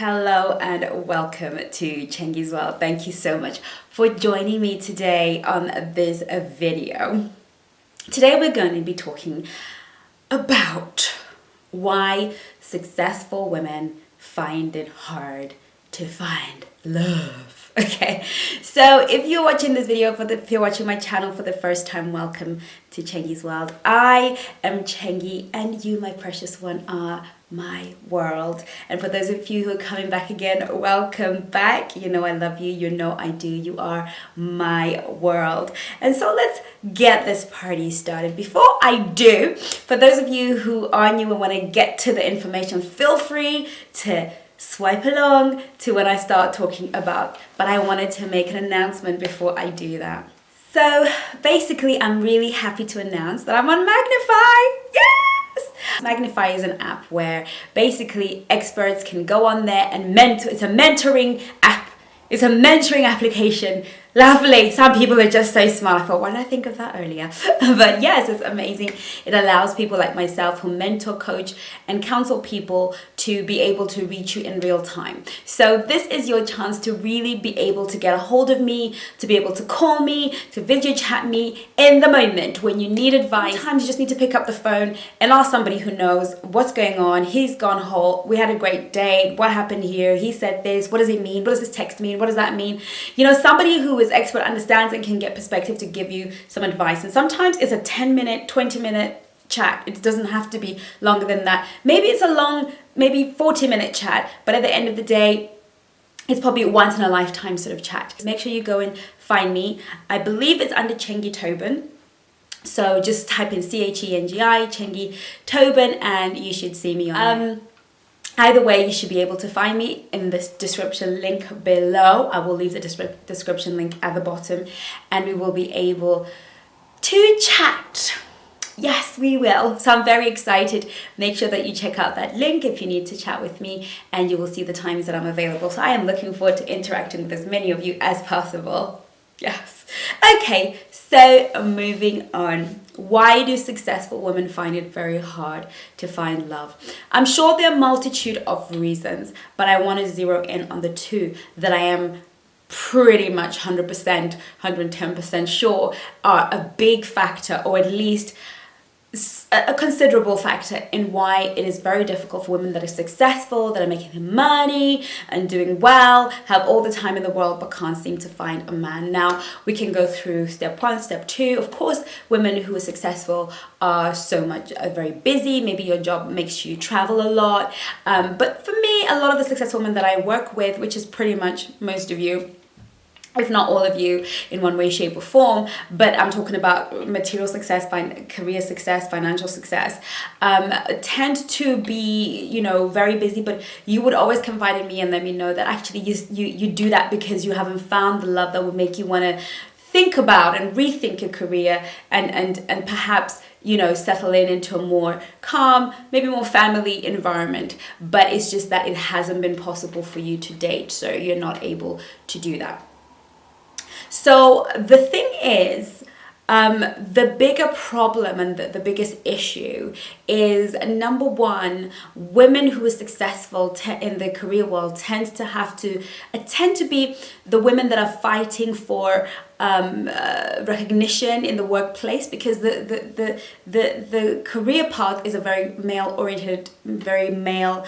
Hello and welcome to Chengi's World. Thank you so much for joining me today on this video. Today we're going to be talking about why successful women find it hard to find love. Okay, so if you're watching this video if you're watching my channel for the first time, welcome to Chengi's World. I am Chengi and you, my precious one, are my world. And for those of you who are coming back again, welcome back. You know I love you, you know I do, you are my world. And so let's get this party started. Before I do, for those of you who are new and want to get to the information, feel free to swipe along to when I start talking about, but I wanted to make an announcement before I do that. So basically, I'm really happy to announce that I'm on Magnify. Yes! Magnify is an app where basically experts can go on there and mentor. It's a mentoring app. It's a mentoring application. Lovely. Some people are just so smart. I thought, why did I think of that earlier? But yes, it's amazing. It allows people like myself who mentor, coach, and counsel people to be able to reach you in real time. So this is your chance to really be able to get a hold of me, to be able to call me, to video chat me in the moment when you need advice. Sometimes you just need to pick up the phone and ask somebody who knows what's going on. He's gone whole. We had a great day. What happened here? He said this. What does it mean? What does this text mean? What does that mean? You know, somebody who is expert, understands, and can get perspective to give you some advice. And sometimes it's a 10-minute, 20-minute chat. It doesn't have to be longer than that. Maybe it's a long, maybe 40-minute chat, but at the end of the day, it's probably a once in a lifetime sort of chat. Make sure you go and find me. I believe it's under Chengi Tobin. So just type in CHENGI, Chengi Tobin, and you should see me on there. Either way, you should be able to find me in this description link below. I will leave the description link at the bottom and we will be able to chat. Yes, we will. So I'm very excited. Make sure that you check out that link if you need to chat with me and you will see the times that I'm available. So I am looking forward to interacting with as many of you as possible. Yes. Okay, so moving on. Why do successful women find it very hard to find love? I'm sure there are a multitude of reasons, but I want to zero in on the two that I am pretty much 100%, 110% sure are a big factor, or at least a considerable factor in why it is very difficult for women that are successful, that are making money and doing well, have all the time in the world but can't seem to find a man. Now we can go through step one, step two. Of course, women who are successful are very busy. Maybe your job makes you travel a lot, but for me, a lot of the successful women that I work with, which is pretty much most of you, if not all of you in one way, shape or form, but I'm talking about material success, career success, financial success, tend to be, you know, very busy, but you would always confide in me and let me know that actually you do that because you haven't found the love that would make you want to think about and rethink your career and perhaps, you know, settle into a more calm, maybe more family environment, but it's just that it hasn't been possible for you to date, so you're not able to do that. So the thing is, the bigger problem and the biggest issue is, number one, women who are successful in the career world tend to be the women that are fighting for recognition in the workplace, because the career path is a very male oriented, very male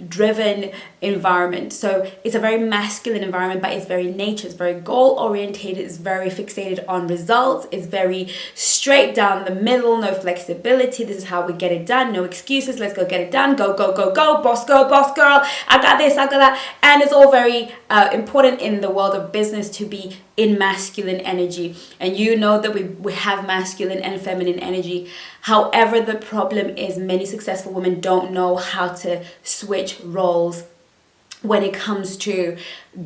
driven environment. So it's a very masculine environment, but it's very nature, it's very goal oriented, it's very fixated on results, it's very straight down the middle, no flexibility. This is how we get it done, no excuses, let's go get it done, go boss girl, I got this, I got that. And it's all very important in the world of business to be in masculine energy, and you know that we have masculine and feminine energy. However, the problem is many successful women don't know how to switch roles when it comes to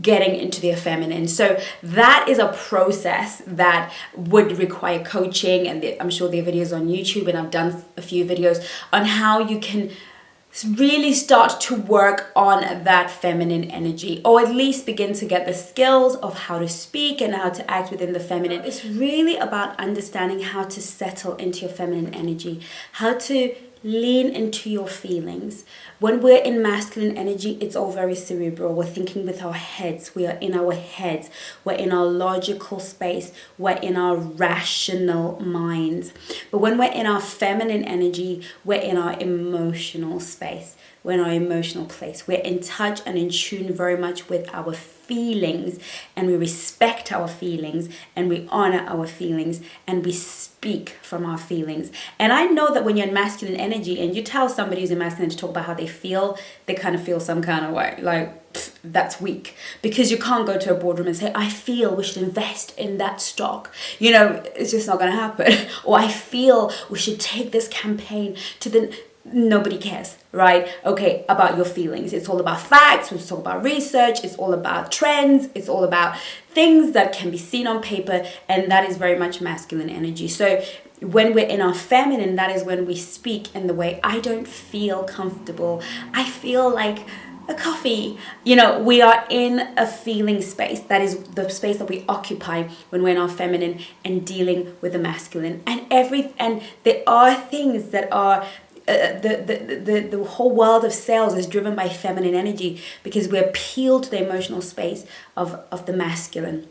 getting into their feminine. So that is a process that would require coaching, and I'm sure there are videos on YouTube, and I've done a few videos on how you can really start to work on that feminine energy, or at least begin to get the skills of how to speak and how to act within the feminine. It's really about understanding how to settle into your feminine energy, how to lean into your feelings. When we're in masculine energy, it's all very cerebral. We're thinking with our heads. We are in our heads. We're in our logical space. We're in our rational minds. But when we're in our feminine energy, we're in our emotional space. We're in our emotional place. We're in touch and in tune very much with our feelings, and we respect our feelings, and we honor our feelings, and we speak from our feelings. And I know that when you're in masculine energy and you tell somebody who's in masculine to talk about how they feel, they kind of feel some kind of way. Like, that's weak, because you can't go to a boardroom and say, I feel we should invest in that stock. It's just not going to happen. Or I feel we should take this campaign to the... Nobody cares, right? Okay, about your feelings. It's all about facts. It's all about research. It's all about trends. It's all about things that can be seen on paper. And that is very much masculine energy. So when we're in our feminine, that is when we speak in the way, I don't feel comfortable. I feel like a coffee. We are in a feeling space. That is the space that we occupy when we're in our feminine and dealing with the masculine. And there are things that are the whole world of sales is driven by feminine energy, because we appeal to the emotional space of the masculine.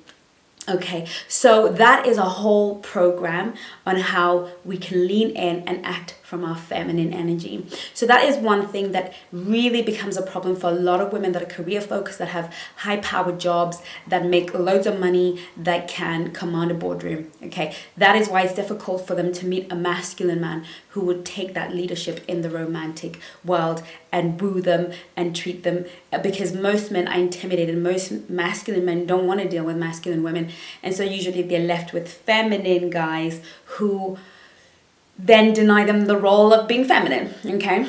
Okay, so that is a whole program on how we can lean in and act from our feminine energy. So that is one thing that really becomes a problem for a lot of women that are career focused, that have high powered jobs, that make loads of money, that can command a boardroom. Okay, that is why it's difficult for them to meet a masculine man who would take that leadership in the romantic world and woo them and treat them, because most men are intimidated. Most masculine men don't want to deal with masculine women, and so usually they're left with feminine guys who then deny them the role of being feminine. Okay,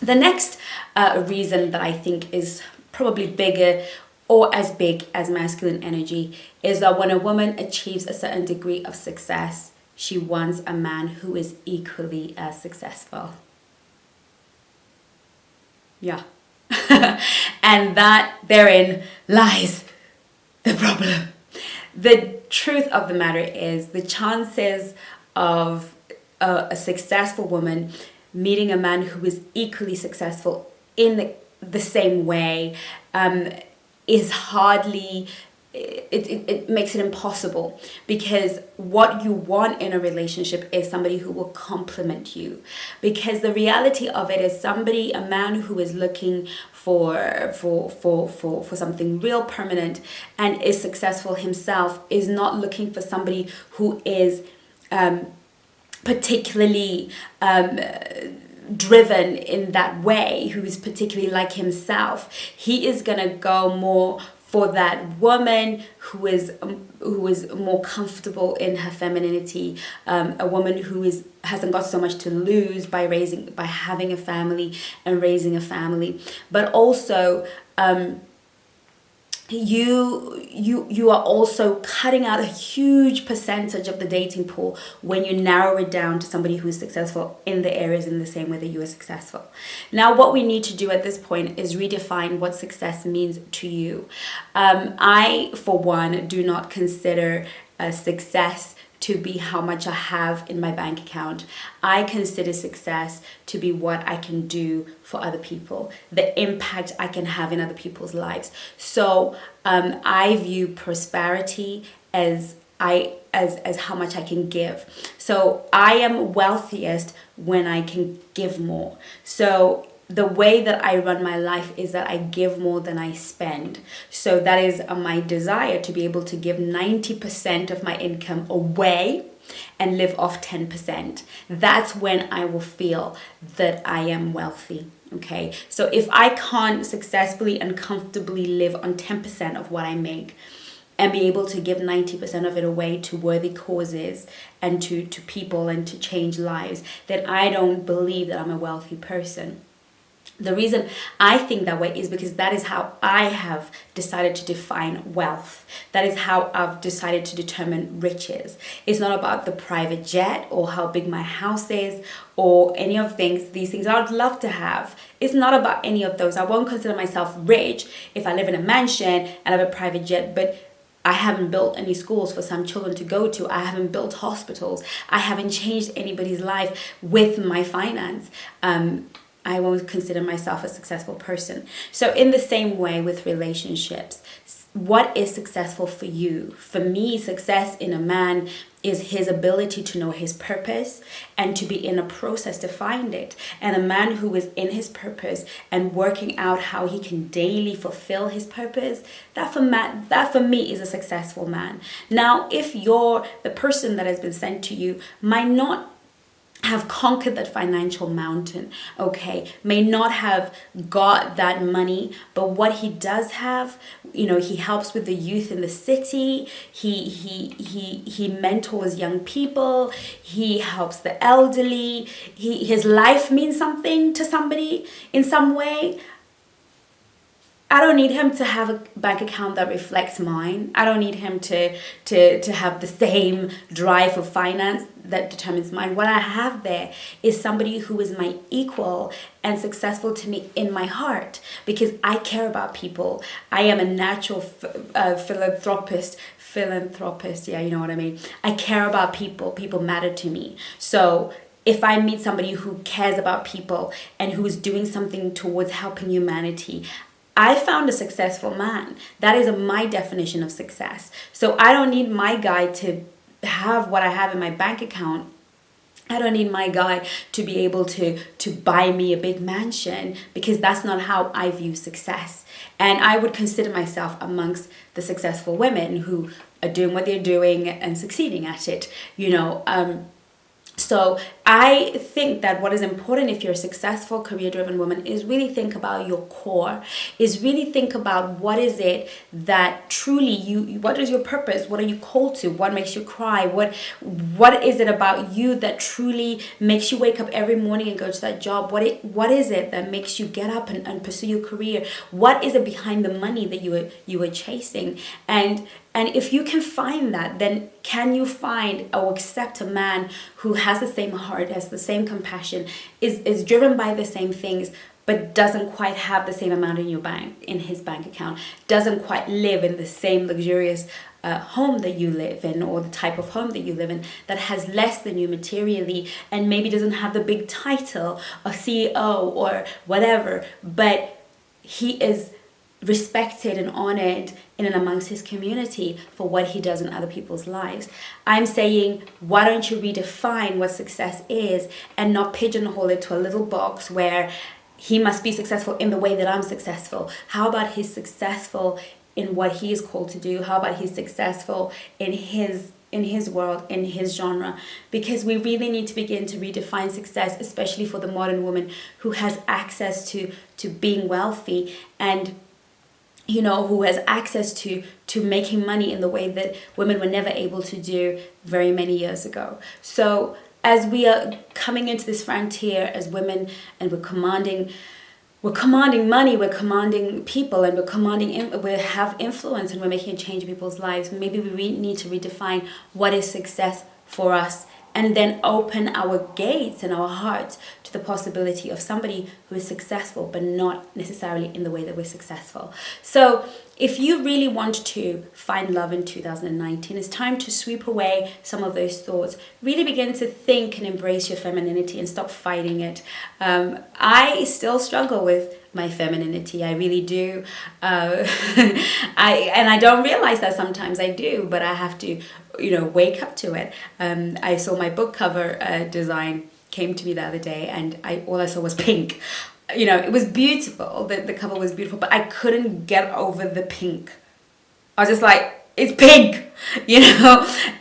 the next reason that I think is probably bigger or as big as masculine energy is that when a woman achieves a certain degree of success, she wants a man who is equally as successful. Yeah. And that therein lies the problem. The truth of the matter is the chances of a successful woman meeting a man who is equally successful in the same way is hardly... It makes it impossible, because what you want in a relationship is somebody who will complement you. Because the reality of it is a man who is looking for something real permanent and is successful himself, is not looking for somebody who is particularly driven in that way, who is particularly like himself. He is gonna go more for that woman who is more comfortable in her femininity, a woman who hasn't got so much to lose by having a family and raising a family, but also you are also cutting out a huge percentage of the dating pool when you narrow it down to somebody who is successful in the areas in the same way that you are successful. Now, what we need to do at this point is redefine what success means to you. I, for one, do not consider success to be how much I have in my bank account. I consider success to be what I can do for other people, the impact I can have in other people's lives. So I view prosperity as how much I can give. So I am wealthiest when I can give more. So the way that I run my life is that I give more than I spend. So that is my desire, to be able to give 90% of my income away and live off 10%. That's when I will feel that I am wealthy. Okay, so if I can't successfully and comfortably live on 10% of what I make and be able to give 90% of it away to worthy causes and to people and to change lives, then I don't believe that I'm a wealthy person. The reason I think that way is because that is how I have decided to define wealth. That is how I've decided to determine riches. It's not about the private jet or how big my house is or any of these things I would love to have. It's not about any of those. I won't consider myself rich if I live in a mansion and have a private jet, but I haven't built any schools for some children to go to. I haven't built hospitals. I haven't changed anybody's life with my finance. I won't consider myself a successful person. So in the same way with relationships, what is successful for you? For me, success in a man is his ability to know his purpose and to be in a process to find it. And a man who is in his purpose and working out how he can daily fulfill his purpose, that for me is a successful man. Now, if you're the person that has been sent to you might not have conquered that financial mountain, okay, may not have got that money, but what he does have, he helps with the youth in the city, he mentors young people, he helps the elderly, his life means something to somebody in some way. I don't need him to have a bank account that reflects mine. I don't need him to have the same drive for finance that determines mine. What I have there is somebody who is my equal and successful to me in my heart, because I care about people. I am a natural philanthropist, yeah, you know what I mean. I care about people. People matter to me. So if I meet somebody who cares about people and who is doing something towards helping humanity, I found a successful man. That is my definition of success. So I don't need my guy to have what I have in my bank account. I don't need my guy to be able to buy me a big mansion, because that's not how I view success. And I would consider myself amongst the successful women who are doing what they're doing and succeeding at it, So I think that what is important if you're a successful career-driven woman is really think about your core, is really think about what is it that truly what is your purpose? What are you called to? What makes you cry? What is it about you that truly makes you wake up every morning and go to that job? What is it that makes you get up and pursue your career? What is it behind the money that you were chasing? And if you can find that, then can you find or accept a man who has the same heart, has the same compassion, is driven by the same things, but doesn't quite have the same amount in his bank account, doesn't quite live in the same luxurious home that you live in, or the type of home that you live in, that has less than you materially, and maybe doesn't have the big title of CEO or whatever, but he is respected and honored in and amongst his community for what he does in other people's lives. I'm saying, why don't you redefine what success is and not pigeonhole it to a little box where he must be successful in the way that I'm successful? How about he's successful in what he is called to do? How about he's successful in his world, in his genre? Because we really need to begin to redefine success, especially for the modern woman who has access to being wealthy, and who has access to making money in the way that women were never able to do very many years ago. So as we are coming into this frontier as women, and we're commanding money, we're commanding people, and we have influence, and we're making a change in people's lives, maybe we need to redefine what is success for us, and then open our gates and our hearts to the possibility of somebody who is successful, but not necessarily in the way that we're successful. So if you really want to find love in 2019, it's time to sweep away some of those thoughts. Really begin to think and embrace your femininity and stop fighting it. I still struggle with my femininity. I really do. I don't realize that sometimes I do, but I have to, wake up to it. I saw my book cover design came to me the other day, and all I saw was pink. It was beautiful. The cover was beautiful, but I couldn't get over the pink. I was just like, it's pink,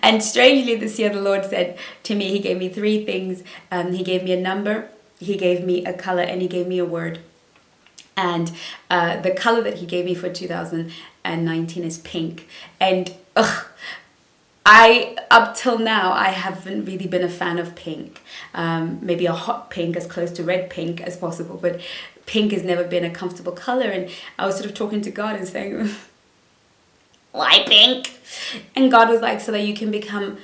And strangely, this year the Lord said to me, He gave me 3 things. He gave me a number, He gave me a color, and He gave me a word. And the color that He gave me for 2019 is pink. And up till now, I haven't really been a fan of pink. Maybe a hot pink, as close to red pink as possible, but pink has never been a comfortable color. And I was sort of talking to God and saying, why pink? And God was like, so that you can become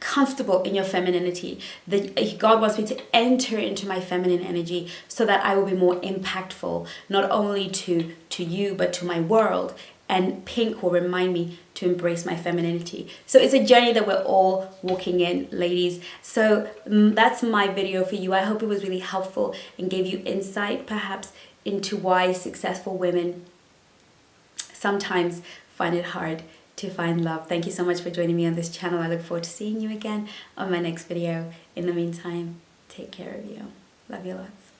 comfortable in your femininity. That God wants me to enter into my feminine energy so that I will be more impactful, not only to you, but to my world. and pink will remind me to embrace my femininity. So it's a journey that we're all walking in, ladies. So that's my video for you. I hope it was really helpful and gave you insight perhaps into why successful women sometimes find it hard to find love. Thank you so much for joining me on this channel. I look forward to seeing you again on my next video. In the meantime, take care of you. Love you lots.